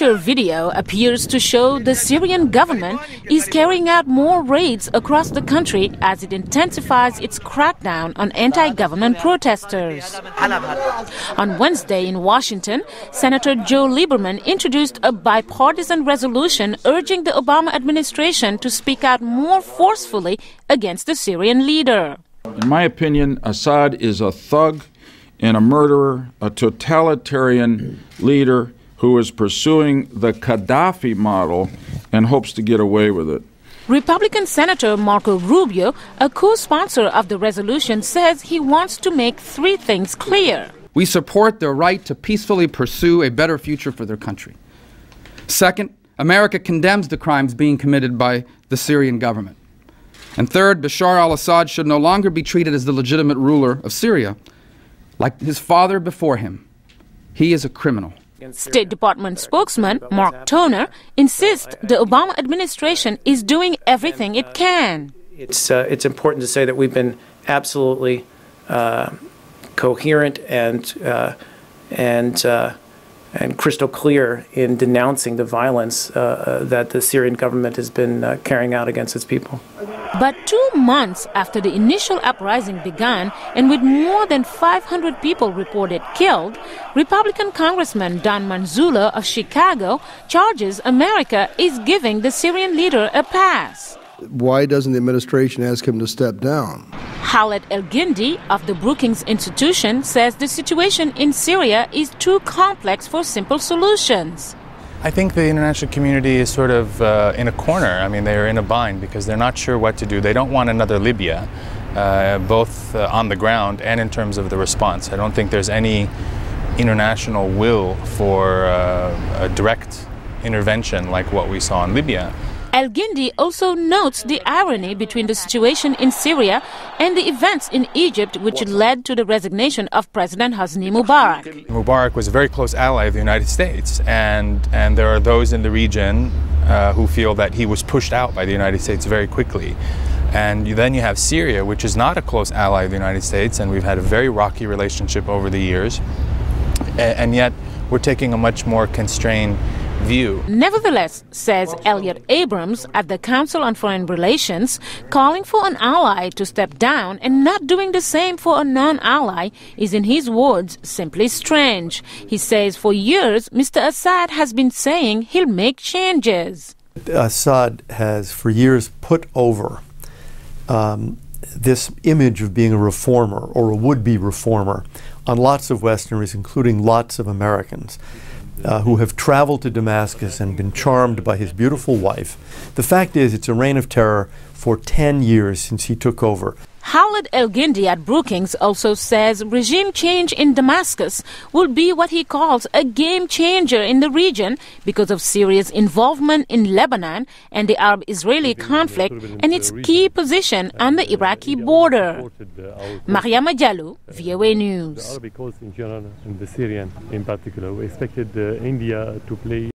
Twitter video appears to show the Syrian government is carrying out more raids across the country as it intensifies its crackdown on anti-government protesters. On Wednesday in Washington, Senator Joe Lieberman introduced a bipartisan resolution urging the Obama administration to speak out more forcefully against the Syrian leader. In my opinion, Assad is a thug and a murderer, a totalitarian leader who is pursuing the Gaddafi model and hopes to get away with it. Republican Senator Marco Rubio, a co-sponsor of the resolution, says he wants to make three things clear. We support their right to peacefully pursue a better future for their country. Second, America condemns the crimes being committed by the Syrian government. And third, Bashar al-Assad should no longer be treated as the legitimate ruler of Syria, like his father before him. He is a criminal. State Department spokesman Mark Toner insists the Obama administration is doing everything it can. It's important to say that we've been absolutely coherent and crystal clear in denouncing the violence that the Syrian government has been carrying out against its people. But 2 months after the initial uprising began, and with more than 500 people reported killed, Republican Congressman Don Manzula of Chicago charges America is giving the Syrian leader a pass. Why doesn't the administration ask him to step down? Khaled El-Gindi of the Brookings Institution says the situation in Syria is too complex for simple solutions. I think the international community is sort of in a corner. I mean, they're in a bind because they're not sure what to do. They don't want another Libya, both on the ground and in terms of the response. I don't think there's any international will for a direct intervention like what we saw in Libya. El-Gindi also notes the irony between the situation in Syria and the events in Egypt which led to the resignation of President Hosni Mubarak. Mubarak was a very close ally of the United States, and there are those in the region who feel that he was pushed out by the United States very quickly. And then you have Syria, which is not a close ally of the United States, and we've had a very rocky relationship over the years, and yet we're taking a much more constrained view. Nevertheless, says Elliot Abrams at the Council on Foreign Relations, calling for an ally to step down and not doing the same for a non-ally is, in his words, simply strange. He says for years, Mr. Assad has been saying he'll make changes. Assad has for years put over this image of being a reformer or a would-be reformer on lots of Westerners, including lots of Americans, who have traveled to Damascus and been charmed by his beautiful wife. The fact is, it's a reign of terror for 10 years since he took over. Khaled El-Gindi at Brookings also says regime change in Damascus will be what he calls a game changer in the region because of Syria's involvement in Lebanon and the Arab-Israeli conflict and its key position on the Iraqi border. Mariama Diallo, VOA News. The Arabic coast in general and the Syrian in particular. We expected India to play